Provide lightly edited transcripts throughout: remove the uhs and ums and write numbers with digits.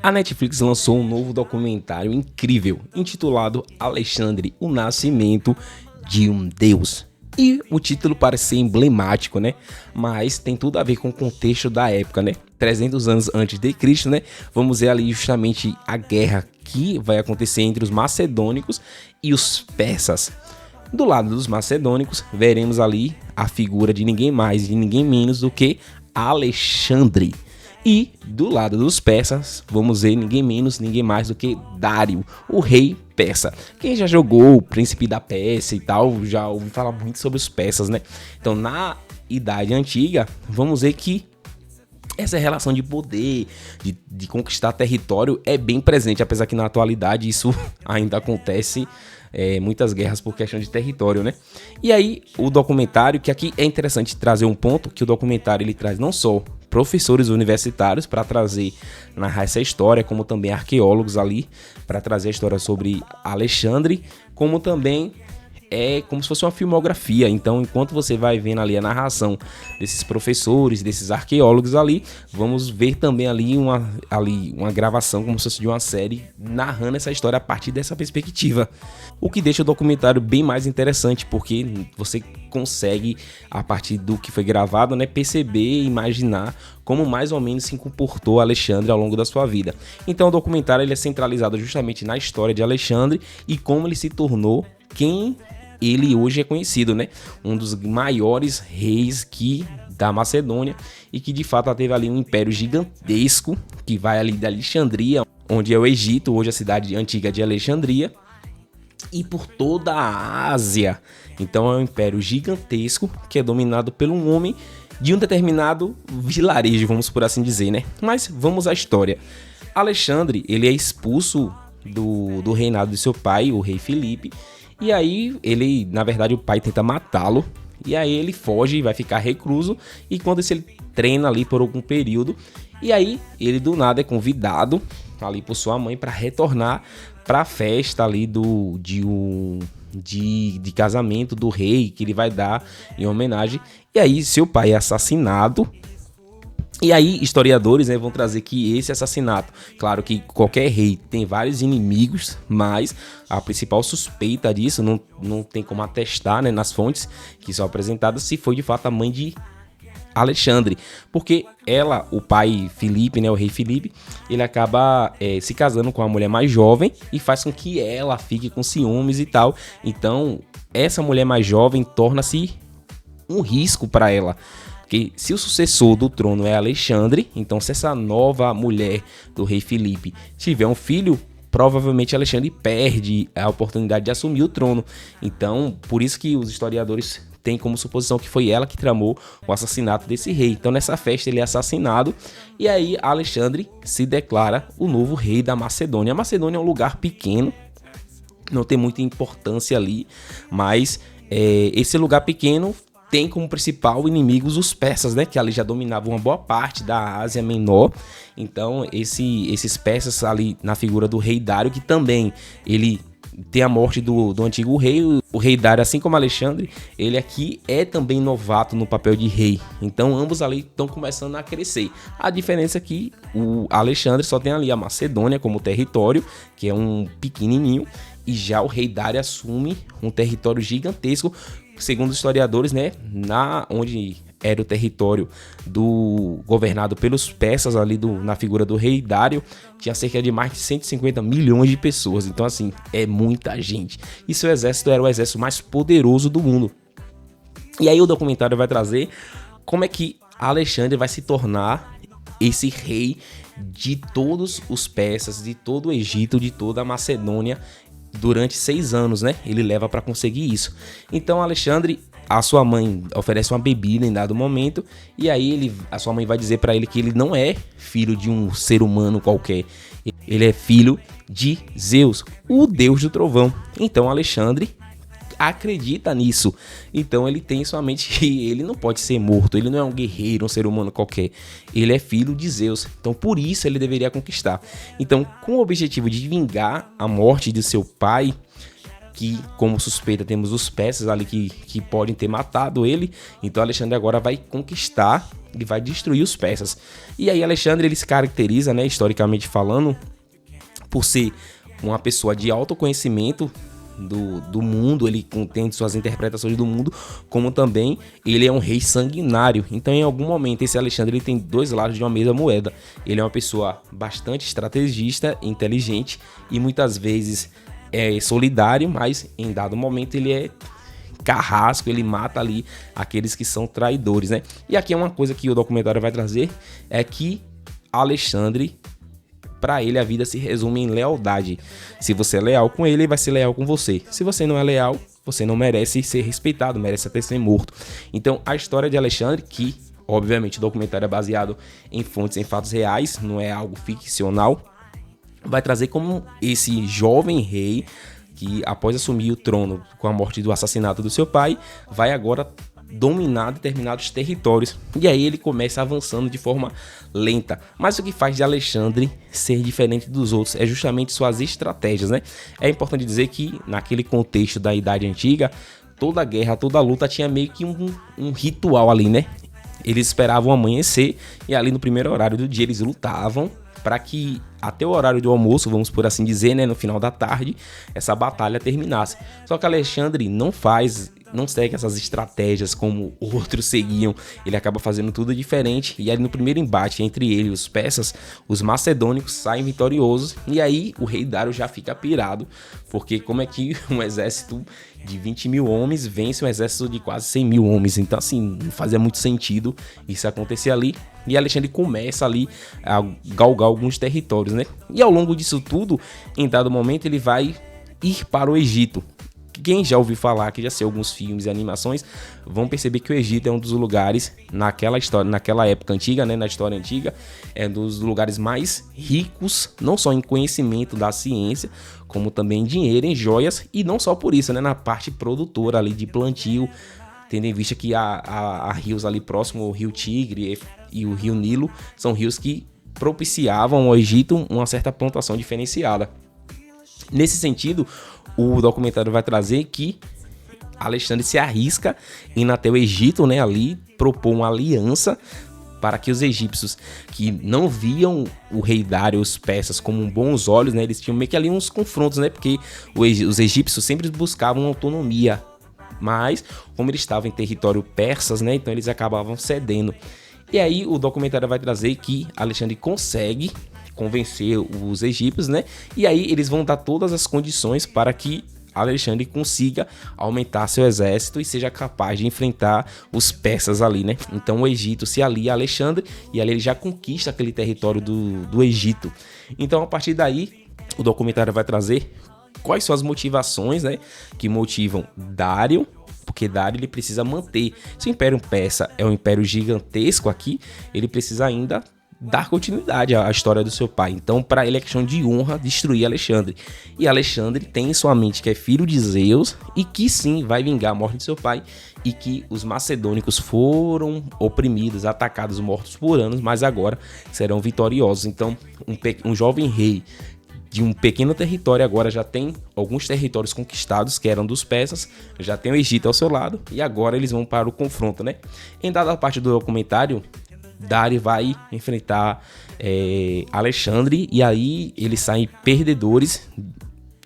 A Netflix lançou um novo documentário incrível, intitulado Alexandre, o Nascimento de um Deus. E o título parece ser emblemático, né? Mas tem tudo a ver com o contexto da época, né? 300 anos antes de Cristo, né? Vamos ver ali justamente a guerra que vai acontecer entre os macedônicos e os persas. Do lado dos macedônicos, veremos ali a figura de ninguém mais e ninguém menos do que Alexandre. E do lado dos persas, vamos ver ninguém menos, ninguém mais do que Dário, o rei persa. Quem já jogou o Príncipe da Pérsia e tal, já ouviu falar muito sobre os persas, né? Então, na Idade Antiga, vamos ver que essa relação de poder, de conquistar território é bem presente, apesar que na atualidade isso ainda acontece, muitas guerras por questão de território, né? E aí, o documentário, que aqui é interessante trazer um ponto, que o documentário ele traz não só professores universitários para narrar essa história, como também arqueólogos ali para trazer a história sobre Alexandre, como também é como se fosse uma filmografia. Então, enquanto você vai vendo ali a narração desses professores, desses arqueólogos ali, vamos ver também ali uma gravação como se fosse de uma série narrando essa história a partir dessa perspectiva. O que deixa o documentário bem mais interessante, porque você consegue, a partir do que foi gravado, né, perceber e imaginar como mais ou menos se comportou Alexandre ao longo da sua vida. Então o documentário ele é centralizado justamente na história de Alexandre e como ele se tornou quem ele hoje é conhecido, né? Um dos maiores reis da Macedônia e que de fato teve ali um império gigantesco que vai ali da Alexandria, onde é o Egito, hoje a cidade antiga de Alexandria, e por toda a Ásia. Então é um império gigantesco que é dominado por um homem de um determinado vilarejo, vamos por assim dizer, né? Mas vamos à história. Alexandre, ele é expulso do reinado de seu pai, o rei Filipe, e aí ele, na verdade, o pai tenta matá-lo, e aí ele foge e vai ficar recluso, e quando ele treina ali por algum período, e aí ele do nada é convidado ali por sua mãe para retornar para a festa ali de casamento do rei que ele vai dar em homenagem. E aí seu pai é assassinado. E aí historiadores, né, vão trazer que esse assassinato, claro que qualquer rei tem vários inimigos, mas a principal suspeita disso não tem como atestar, né, nas fontes que são apresentadas se foi de fato a mãe de Alexandre, porque o pai Filipe, né, o rei Filipe, ele acaba se casando com uma mulher mais jovem e faz com que ela fique com ciúmes e tal. Então essa mulher mais jovem torna-se um risco para ela. Porque se o sucessor do trono é Alexandre, então se essa nova mulher do rei Filipe tiver um filho, provavelmente Alexandre perde a oportunidade de assumir o trono. Então, por isso que os historiadores têm como suposição que foi ela que tramou o assassinato desse rei. Então, nessa festa ele é assassinado e aí Alexandre se declara o novo rei da Macedônia. A Macedônia é um lugar pequeno, não tem muita importância ali, mas esse lugar pequeno tem como principal inimigos os persas, né? Que ali já dominavam uma boa parte da Ásia Menor. Então, esses persas ali na figura do rei Dário, que também ele tem a morte do antigo rei. O rei Dário, assim como Alexandre, ele aqui é também novato no papel de rei. Então, ambos ali estão começando a crescer. A diferença é que o Alexandre só tem ali a Macedônia como território, que é um pequenininho, e já o rei Dário assume um território gigantesco, segundo os historiadores, né, onde era o território governado pelos persas ali na figura do rei Dário, tinha cerca de mais de 150 milhões de pessoas. Então, assim, é muita gente. E seu exército era o exército mais poderoso do mundo. E aí o documentário vai trazer como é que Alexandre vai se tornar esse rei de todos os persas, de todo o Egito, de toda a Macedônia, durante 6 anos, né? Ele leva para conseguir isso. Então Alexandre, a sua mãe oferece uma bebida em dado momento e aí a sua mãe vai dizer para ele que ele não é filho de um ser humano qualquer. Ele é filho de Zeus, o deus do trovão. Então Alexandre acredita nisso. Então ele tem em sua mente que ele não pode ser morto, ele não é um guerreiro, um ser humano qualquer. Ele é filho de Zeus. Então por isso ele deveria conquistar. Então, com o objetivo de vingar a morte de seu pai, que como suspeita temos os persas ali que podem ter matado ele, então Alexandre agora vai conquistar ele vai destruir os persas. E aí Alexandre, ele se caracteriza, né, historicamente falando, por ser uma pessoa de autoconhecimento do mundo, ele tem suas interpretações do mundo, como também ele é um rei sanguinário. Então, em algum momento, esse Alexandre, ele tem dois lados de uma mesma moeda. Ele é uma pessoa bastante estrategista, inteligente e muitas vezes é solidário, mas em dado momento ele é carrasco, ele mata ali aqueles que são traidores, né? E aqui é uma coisa que o documentário vai trazer, é que Alexandre, para ele, a vida se resume em lealdade. Se você é leal com ele, ele vai ser leal com você. Se você não é leal, você não merece ser respeitado, merece até ser morto. Então, a história de Alexandre, que, obviamente, o documentário é baseado em fontes, em fatos reais, não é algo ficcional, vai trazer como esse jovem rei, que após assumir o trono com a morte do assassinato do seu pai, vai agora dominar determinados territórios. E aí ele começa avançando de forma lenta. Mas o que faz de Alexandre ser diferente dos outros é justamente suas estratégias, né? É importante dizer que naquele contexto da Idade Antiga, toda guerra, toda luta tinha meio que um ritual ali, né? Eles esperavam amanhecer e ali no primeiro horário do dia eles lutavam para que até o horário do almoço, vamos por assim dizer, né, no final da tarde, essa batalha terminasse. Só que Alexandre não segue essas estratégias como outros seguiam. Ele acaba fazendo tudo diferente. E aí no primeiro embate entre ele e os persas, os macedônicos saem vitoriosos. E aí o rei Dário já fica pirado, porque como é que um exército de 20 mil homens vence um exército de quase 100 mil homens? Então assim, não fazia muito sentido isso acontecer ali. E Alexandre começa ali a galgar alguns territórios, né? E ao longo disso tudo, em dado momento, ele vai ir para o Egito. Quem já ouviu falar, que já assistiu alguns filmes e animações, vão perceber que o Egito é um dos lugares, naquela história, naquela época antiga, né, na história antiga, é um dos lugares mais ricos, não só em conhecimento da ciência, como também em dinheiro, em joias, e não só por isso, né, na parte produtora ali de plantio, tendo em vista que há rios ali próximo, o Rio Tigre e o Rio Nilo, são rios que propiciavam ao Egito uma certa plantação diferenciada. Nesse sentido, o documentário vai trazer que Alexandre se arrisca em até o Egito, né, ali propor uma aliança para que os egípcios, que não viam o rei Dário e os persas como bons olhos, né, eles tinham meio que ali uns confrontos, né, porque os egípcios sempre buscavam autonomia, mas como eles estavam em território persas, né, então eles acabavam cedendo. E aí o documentário vai trazer que Alexandre consegue convencer os egípcios, né? E aí eles vão dar todas as condições para que Alexandre consiga aumentar seu exército e seja capaz de enfrentar os persas ali, né? Então o Egito se alia a Alexandre e ali ele já conquista aquele território do Egito. Então a partir daí o documentário vai trazer quais são as motivações, né, que motivam Dário, porque Dário ele precisa manter. Se o Império Persa é um império gigantesco aqui, ele precisa ainda dar continuidade à história do seu pai. Então, para ele é questão de honra destruir Alexandre. E Alexandre tem em sua mente que é filho de Zeus e que sim vai vingar a morte de seu pai e que os macedônicos foram oprimidos, atacados, mortos por anos, mas agora serão vitoriosos. Então, um jovem rei de um pequeno território agora já tem alguns territórios conquistados que eram dos persas, já tem o Egito ao seu lado e agora eles vão para o confronto, né? Em dada parte do documentário, Dário vai enfrentar Alexandre e aí eles saem perdedores.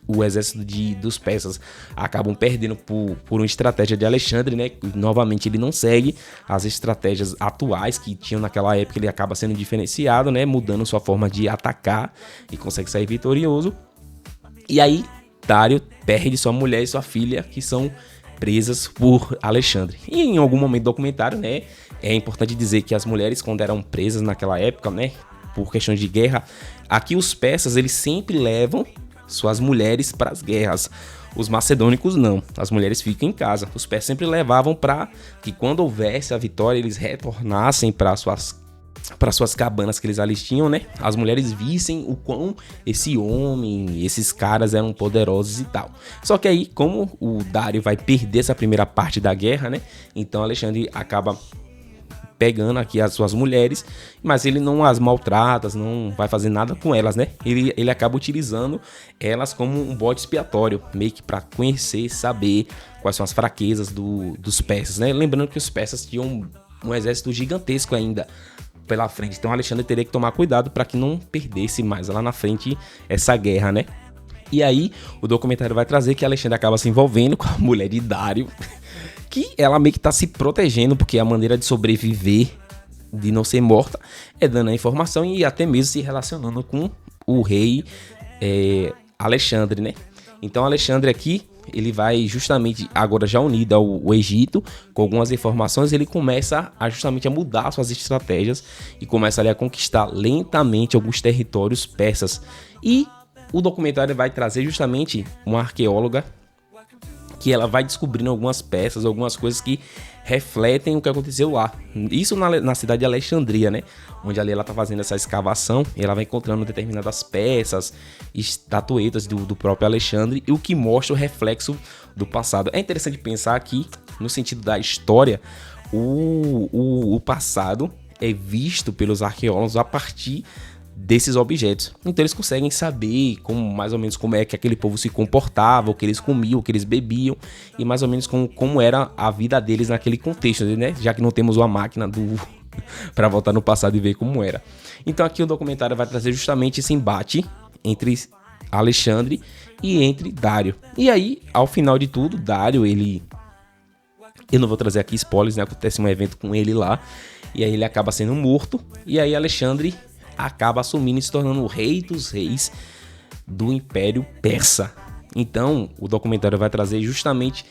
O exército dos persas acabam perdendo por uma estratégia de Alexandre, né? Novamente ele não segue as estratégias atuais que tinham naquela época, ele acaba sendo diferenciado, né? Mudando sua forma de atacar e consegue sair vitorioso. E aí Dário perde sua mulher e sua filha, que são presas por Alexandre. E em algum momento do documentário, né, é importante dizer que as mulheres, quando eram presas naquela época, né, por questões de guerra, aqui os persas, eles sempre levam suas mulheres para as guerras. Os macedônicos não, as mulheres ficam em casa. Os persas sempre levavam para que quando houvesse a vitória, eles retornassem para suas cabanas que eles ali tinham, né? As mulheres vissem o quão esse homem, esses caras eram poderosos e tal. Só que aí, como o Dário vai perder essa primeira parte da guerra, né? Então Alexandre acaba pegando aqui as suas mulheres, mas ele não as maltrata, não vai fazer nada com elas, né? Ele acaba utilizando elas como um bode expiatório, meio que para conhecer, saber quais são as fraquezas dos persas, né? Lembrando que os persas tinham um exército gigantesco ainda pela frente. Então Alexandre teria que tomar cuidado para que não perdesse mais lá na frente essa guerra, né? E aí o documentário vai trazer que Alexandre acaba se envolvendo com a mulher de Dário, que ela meio que tá se protegendo, porque a maneira de sobreviver, de não ser morta, é dando a informação e até mesmo se relacionando com o rei Alexandre, né? Então Alexandre aqui, ele vai justamente, agora já unido ao Egito, com algumas informações, ele começa justamente a mudar suas estratégias e começa ali a conquistar lentamente alguns territórios persas. E o documentário vai trazer justamente uma arqueóloga que ela vai descobrindo algumas peças, algumas coisas que refletem o que aconteceu lá. Isso na cidade de Alexandria, né? Onde ali ela tá fazendo essa escavação e ela vai encontrando determinadas peças, estatuetas do próprio Alexandre, e o que mostra o reflexo do passado. É interessante pensar aqui, no sentido da história, o passado é visto pelos arqueólogos a partir desses objetos. Então eles conseguem saber mais ou menos como é que aquele povo se comportava, o que eles comiam, o que eles bebiam e mais ou menos como era a vida deles naquele contexto, né? Já que não temos uma máquina para voltar no passado e ver como era. Então aqui o documentário vai trazer justamente esse embate entre Alexandre e entre Dário. E aí, ao final de tudo, Dário, eu não vou trazer aqui spoilers, né? Acontece um evento com ele lá e aí ele acaba sendo morto e aí Alexandre acaba assumindo e se tornando o rei dos reis do Império Persa. Então, o documentário vai trazer justamente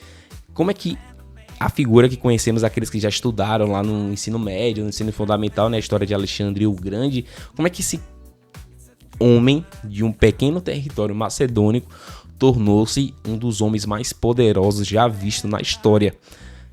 como é que a figura que conhecemos, aqueles que já estudaram lá no ensino médio, no ensino fundamental, né, a história de Alexandre o Grande, como é que esse homem de um pequeno território macedônico tornou-se um dos homens mais poderosos já visto na história.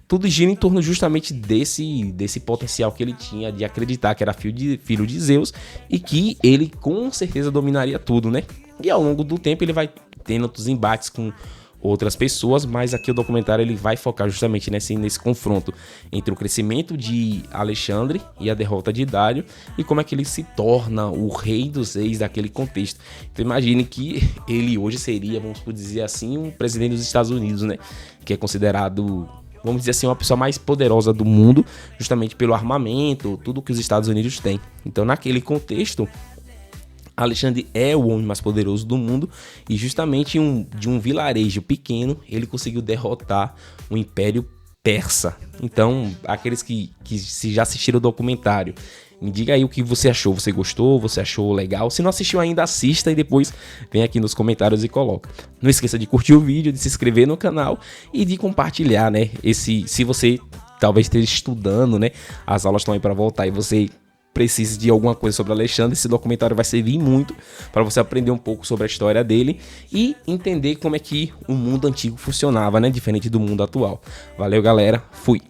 Tudo gira em torno justamente desse potencial que ele tinha de acreditar que era filho de Zeus e que ele com certeza dominaria tudo, né? E ao longo do tempo ele vai tendo outros embates com outras pessoas, mas aqui o documentário ele vai focar justamente nesse confronto entre o crescimento de Alexandre e a derrota de Dário e como é que ele se torna o rei dos reis daquele contexto. Então imagine que ele hoje seria, vamos dizer assim, um presidente dos Estados Unidos, né? Que é considerado, vamos dizer assim, uma pessoa mais poderosa do mundo, justamente pelo armamento, tudo que os Estados Unidos têm. Então, naquele contexto, Alexandre é o homem mais poderoso do mundo e justamente de um vilarejo pequeno, ele conseguiu derrotar o Império Persa. Então, aqueles que se já assistiram o documentário, me diga aí o que você achou. Você gostou? Você achou legal? Se não assistiu ainda, assista e depois vem aqui nos comentários e coloca. Não esqueça de curtir o vídeo, de se inscrever no canal e de compartilhar, né? Se você talvez esteja estudando, né? As aulas estão aí para voltar e você precisa de alguma coisa sobre Alexandre, esse documentário vai servir muito para você aprender um pouco sobre a história dele e entender como é que o mundo antigo funcionava, né? Diferente do mundo atual. Valeu, galera. Fui!